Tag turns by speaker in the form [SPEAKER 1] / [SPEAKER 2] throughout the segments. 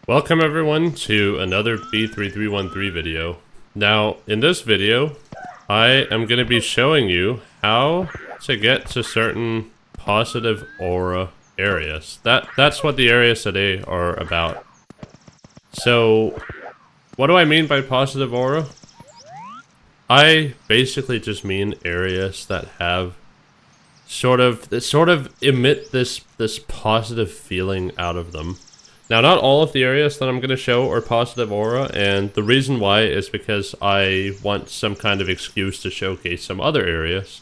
[SPEAKER 1] Welcome everyone to another B3313 video. Now, in this video, I am going to be showing you how to get to certain positive aura areas. That's what the areas today are about. So, what do I mean by positive aura? I basically just mean areas that have sort of emit this positive feeling out of them. Now, not all of the areas that I'm going to show are positive aura, and the reason why is because I want some kind of excuse to showcase some other areas.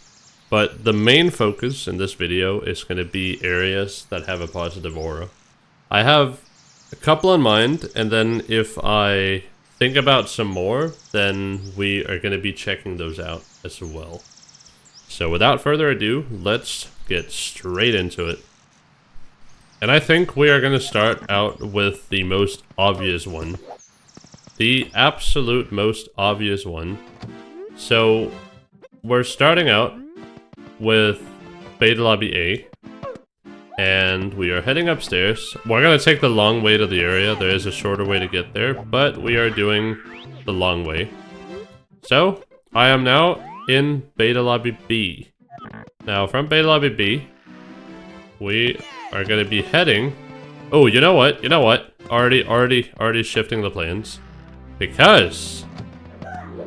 [SPEAKER 1] But the main focus in this video is going to be areas that have a positive aura. I have a couple in mind, and then if I think about some more, then we are going to be checking those out as well. So without further ado, let's get straight into it. And I think we are going to start out with the most obvious one. The absolute most obvious one. So, we're starting out with Beta Lobby A. And we are heading upstairs. We're going to take the long way to the area. There is a shorter way to get there, but we are doing the long way. So, I am now in Beta Lobby B. Now, from Beta Lobby B, we are going to be heading... Oh, you know what? Already shifting the plans. Because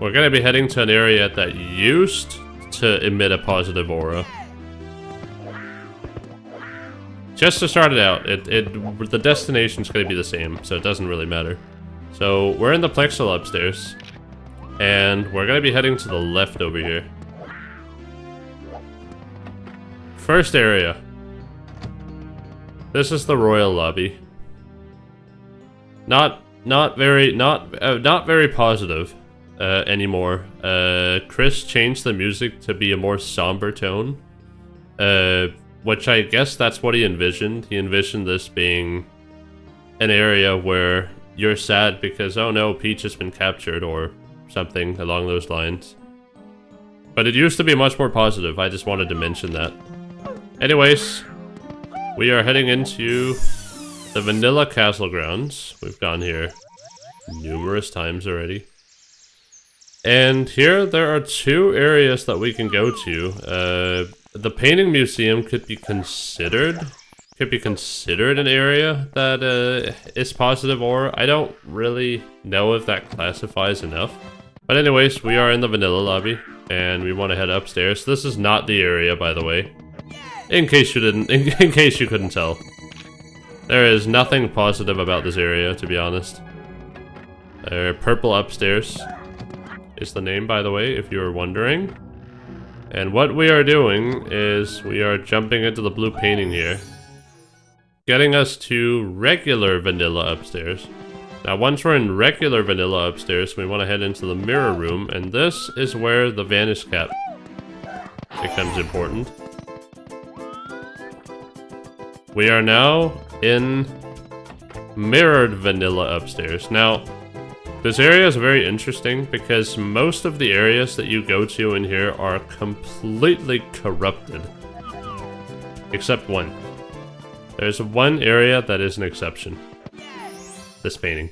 [SPEAKER 1] we're going to be heading to an area that used to emit a positive aura. Just to start it out, the destination's going to be the same, so it doesn't really matter. So, we're in the plexus upstairs. And we're going to be heading to the left over here. First area. This is the royal lobby. Not very positive anymore. Chris changed the music to be a more somber tone, which I guess that's what he envisioned. He envisioned this being an area where you're sad because, oh no, Peach has been captured, or something along those lines. But it used to be much more positive. I just wanted to mention that. Anyways, we are heading into the Vanilla Castle grounds. We've gone here numerous times already. And here there are two areas that we can go to. The painting museum could be considered an area that is positive aura. I don't really know if that classifies enough. But anyways, we are in the vanilla lobby, and we want to head upstairs. This is not the area, by the way. In case you couldn't tell. There is nothing positive about this area, to be honest. Purple upstairs is the name, by the way, if you were wondering. And what we are doing is we are jumping into the blue painting here, getting us to regular vanilla upstairs. Now, once we're in regular vanilla upstairs, we want to head into the mirror room, and this is where the vanish cap becomes important. We are now in mirrored vanilla upstairs. Now, this area is very interesting because most of the areas that you go to in here are completely corrupted. Except one. There's one area that is an exception. This painting.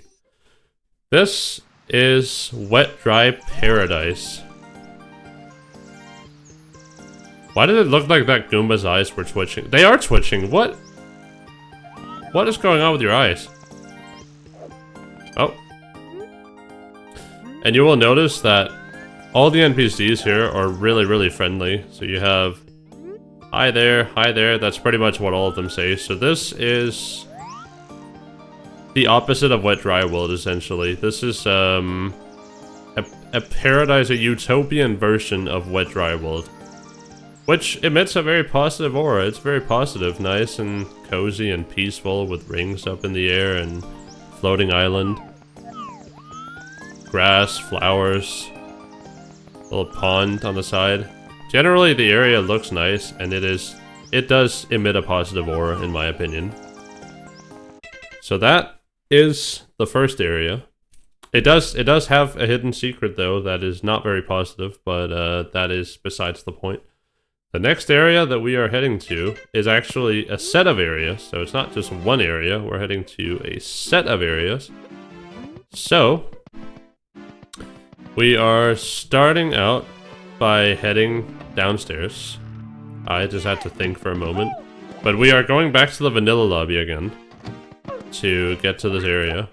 [SPEAKER 1] This is Wet Dry Paradise. Why did it look like that Goomba's eyes were twitching? They are twitching. What? What is going on with your eyes? Oh. And you will notice that all the NPCs here are really friendly. So you have hi there, that's pretty much what all of them say. So this is the opposite of Wet Dry World, essentially. This is a paradise, a utopian version of Wet Dry World, which emits a very positive aura. It's very positive, nice and cozy and peaceful, with rings up in the air and floating island. Grass, flowers, little pond on the side. Generally, the area looks nice, and it does emit a positive aura, in my opinion. So that is the first area. It does have a hidden secret, though, that is not very positive, but that is besides the point. The next area that we are heading to is actually a set of areas, so it's not just one area, we're heading to a set of areas. So, we are starting out by heading downstairs. I just had to think for a moment. But we are going back to the vanilla lobby again to get to this area.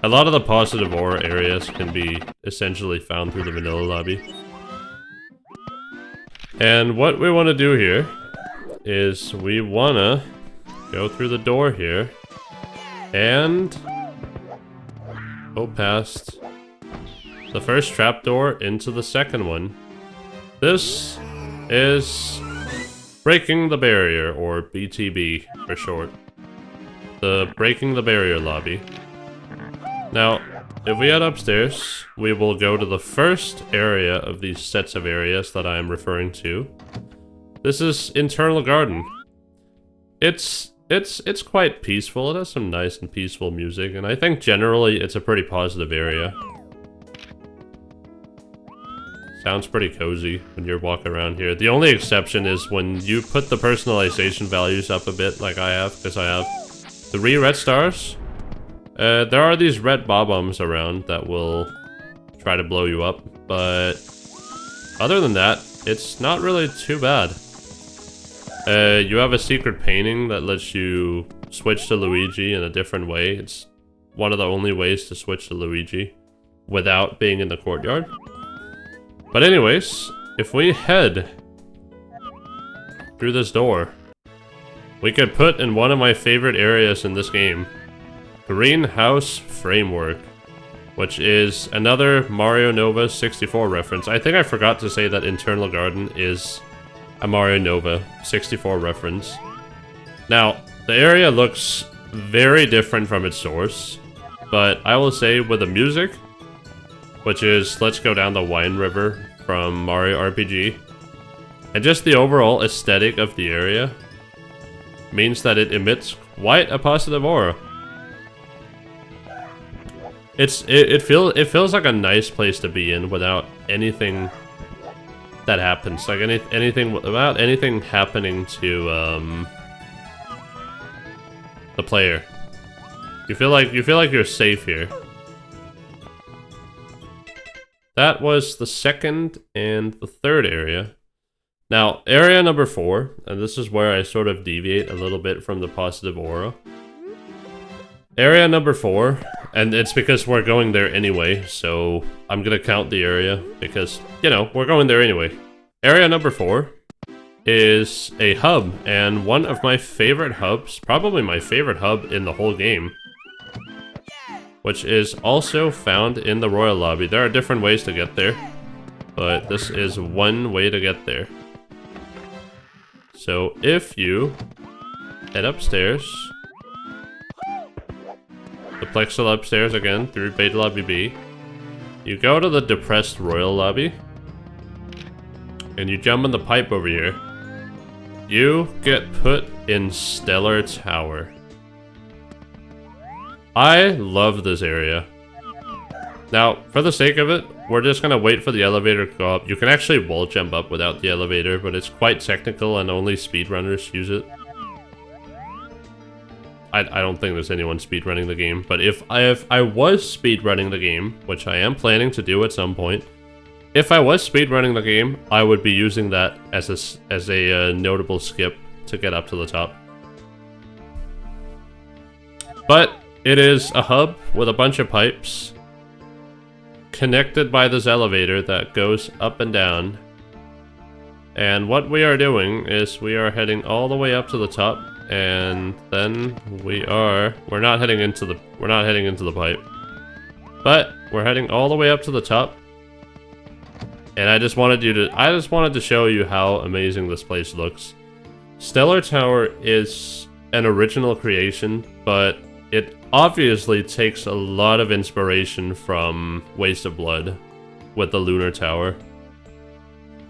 [SPEAKER 1] A lot of the positive aura areas can be essentially found through the vanilla lobby. And what we want to do here is we want to go through the door here and go past the first trapdoor into the second one. This is breaking the barrier, or BTB for short. The breaking the barrier lobby. Now, if we head upstairs, we will go to the first area of these sets of areas that I am referring to. This is Internal Garden. It's quite peaceful. It has some nice and peaceful music, and I think generally it's a pretty positive area. Sounds pretty cozy when you're walking around here. The only exception is when you put the personalization values up a bit, like I have, because I have 3 red stars. There are these red Bob-ombs around that will try to blow you up, but other than that, it's not really too bad. You have a secret painting that lets you switch to Luigi in a different way. It's one of the only ways to switch to Luigi without being in the courtyard. But anyways, if we head through this door, we could put in one of my favorite areas in this game. Greenhouse Framework, which is another Mario Nova 64 reference. I think I forgot to say that Internal Garden is a Mario Nova 64 reference. Now, the area looks very different from its source, but I will say with the music, which is Let's Go Down the Wine River from Mario RPG, and just the overall aesthetic of the area, means that it emits quite a positive aura. It feels like a nice place to be in without anything that happens, like anything without anything happening to the player. You feel like you're safe here. That was the second and the third area. Now, area number 4, and this is where I sort of deviate a little bit from the positive aura. Area number 4, and it's because we're going there anyway, so I'm gonna count the area because, you know, we're going there anyway. Area number 4 is a hub, and one of my favorite hubs, probably my favorite hub in the whole game, which is also found in the Royal Lobby. There are different ways to get there, but this is one way to get there. So if you head upstairs, the plexus upstairs again through Beta Lobby B, you go to the depressed Royal Lobby, and you jump in the pipe over here. You get put in Stellar Tower. I love this area. Now, for the sake of it, we're just gonna wait for the elevator to go up. You can actually wall jump up without the elevator, but it's quite technical and only speedrunners use it. I don't think there's anyone speedrunning the game, but if I was speedrunning the game, which I am planning to do at some point, if I was speedrunning the game, I would be using that as a notable skip to get up to the top. But it is a hub with a bunch of pipes connected by this elevator that goes up and down. And what we are doing is we are heading all the way up to the top, and then we're not heading into the pipe, but we're heading all the way up to the top. And I just wanted to show you how amazing this place looks. Stellar Tower is an original creation, but it obviously takes a lot of inspiration from Waste of Blood with the Lunar Tower.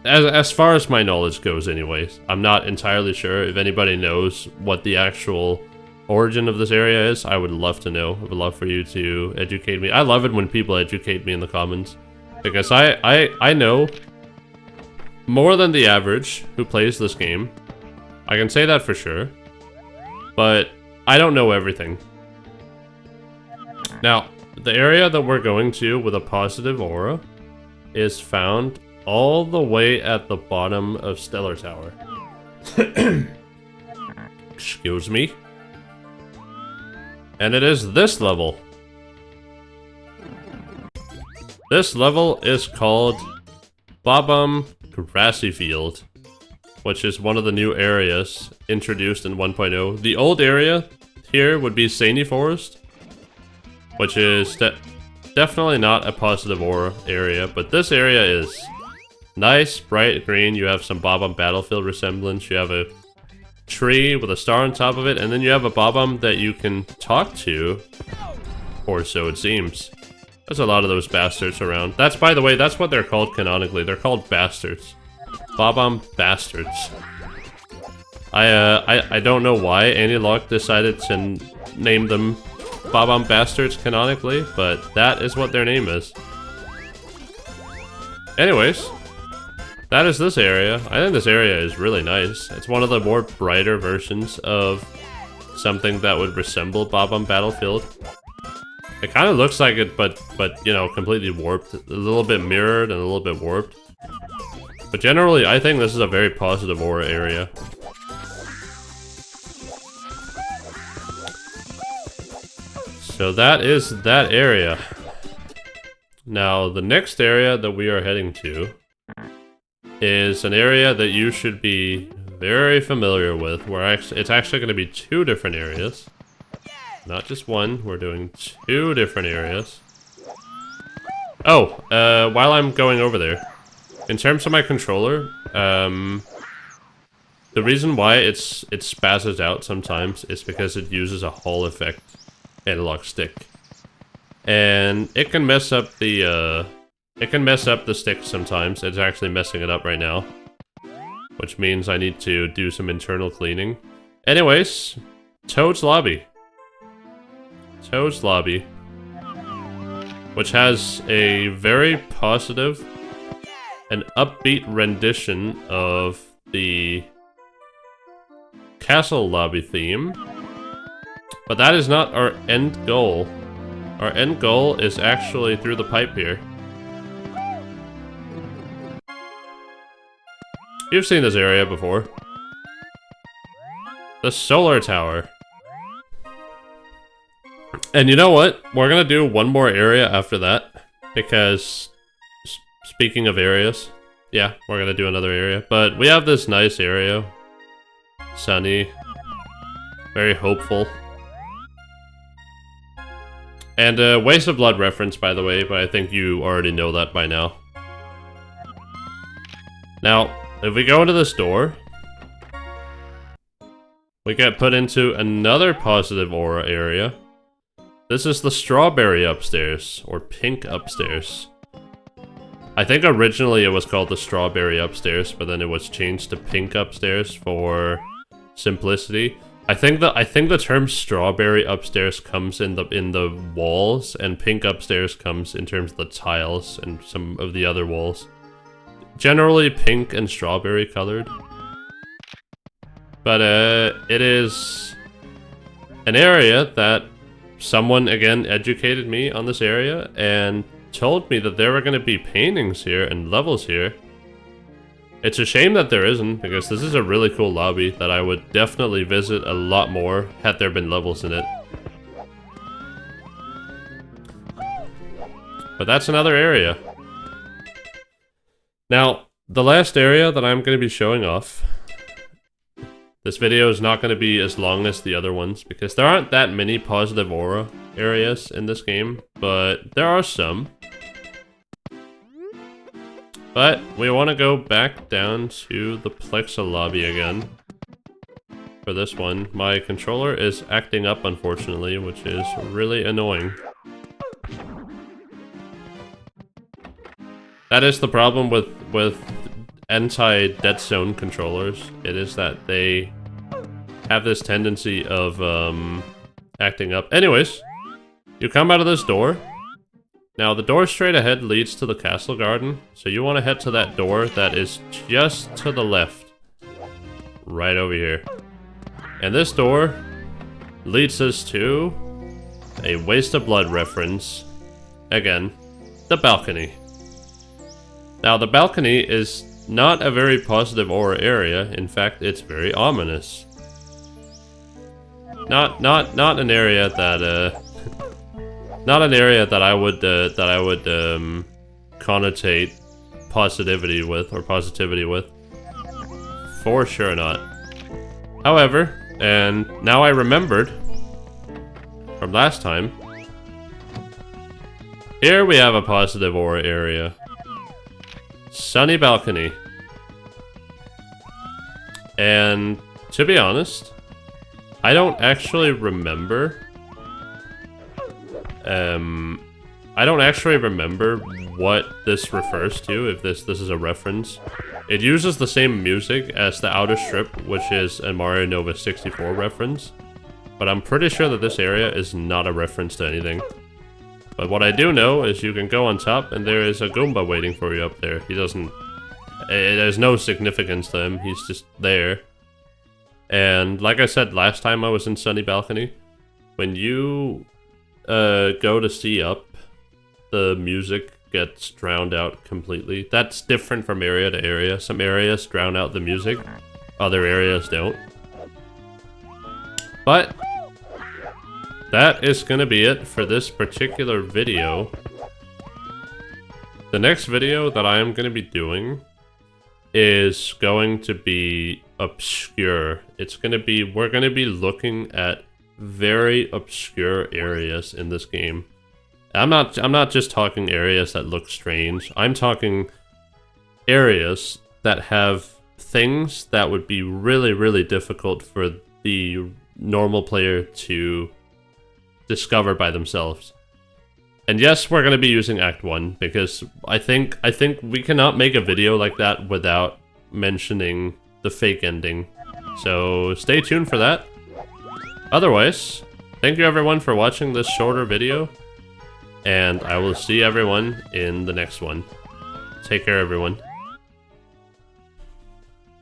[SPEAKER 1] As far as my knowledge goes anyways. I'm not entirely sure. If anybody knows what the actual origin of this area is, I would love to know. I would love for you to educate me. I love it when people educate me in the comments. Because I know more than the average who plays this game. I can say that for sure. But I don't know everything. Now, the area that we're going to with a positive aura is found all the way at the bottom of Stellar Tower. Excuse me. And it is this level. This level is called Bob-omb Grassy Field, which is one of the new areas introduced in 1.0. The old area here would be Sandy Forest, which is definitely not a positive aura area, but this area is nice, bright green. You have some Bob-omb battlefield resemblance. You have a tree with a star on top of it, and then you have a Bob-omb that you can talk to, or so it seems. There's a lot of those bastards around. That's, by the way, that's what they're called canonically. They're called bastards. Bob-omb bastards. I don't know why Anti-Lock decided to name them Bob-omb bastards canonically, but that is what their name is. Anyways, that is this area. I think this area is really nice. It's one of the more brighter versions of something that would resemble Bob-omb Battlefield. It kind of looks like it, but you know, completely warped. A little bit mirrored and a little bit warped. But generally, I think this is a very positive aura area. So that is that area. Now, the next area that we are heading to is an area that you should be very familiar with, where it's actually going to be two different areas. Not just one, we're doing two different areas. Oh, while I'm going over there, in terms of my controller, the reason why it spazzes out sometimes is because it uses a Hall effect analog stick. And it can mess up the stick sometimes. It's actually messing it up right now, which means I need to do some internal cleaning. Anyways, Toad's Lobby. Toad's Lobby, which has a very positive and upbeat rendition of the Castle Lobby theme. But that is not our end goal. Our end goal is actually through the pipe here. You've seen this area before. The Solar Tower. And you know what? We're gonna do one more area after that, because speaking of areas, yeah, we're gonna do another area. But we have this nice area, sunny, very hopeful, and Waste of Blood reference, by the way, but I think you already know that by now. Now, if we go into this door, we get put into another positive aura area. This is the strawberry upstairs, or pink upstairs. I think originally it was called the strawberry upstairs, but then it was changed to pink upstairs for simplicity. I think the term strawberry upstairs comes in the walls, and pink upstairs comes in terms of the tiles and some of the other walls. Generally pink and strawberry colored. But it is an area that someone, again, educated me on this area and told me that there were going to be paintings here and levels here. It's a shame that there isn't, because this is a really cool lobby that I would definitely visit a lot more had there been levels in it. But that's another area. Now, the last area that I'm going to be showing off, this video is not going to be as long as the other ones, because there aren't that many positive aura areas in this game, but there are some. But we want to go back down to the plexus lobby again. For this one, my controller is acting up, unfortunately, which is really annoying. That is the problem with anti-dead zone controllers. It is that they have this tendency of acting up. Anyways, you come out of this door. Now, the door straight ahead leads to the castle garden, so you want to head to that door that is just to the left. Right over here. And this door leads us to a Waste of Blood reference. Again, the balcony. Now, the balcony is not a very positive aura area. In fact, it's very ominous. Not an area that not an area that I would connotate positivity with, or positivity with. For sure not. However, and now I remembered from last time, here we have a positive aura area. Sunny balcony. And to be honest, I don't actually remember. I don't actually remember what this refers to, if this is a reference. It uses the same music as the Outer Strip, which is a Mario Nova 64 reference. But I'm pretty sure that this area is not a reference to anything. But what I do know is you can go on top and there is a Goomba waiting for you up there. He doesn't... There's no significance to him, he's just there. And like I said last time I was in Sunny Balcony, when you go to see up, the music gets drowned out completely. That's different from area to area. Some areas drown out the music, other areas don't. But that is gonna be it for this particular video. The next video that I am gonna be doing is going to be obscure. We're gonna be looking at very obscure areas in this game. I'm not just talking areas that look strange. I'm talking areas that have things that would be really, really difficult for the normal player to discover by themselves. And yes, we're going to be using Act 1 because I think we cannot make a video like that without mentioning the fake ending. So stay tuned for that. Otherwise, thank you everyone for watching this shorter video, and I will see everyone in the next one. Take care, everyone.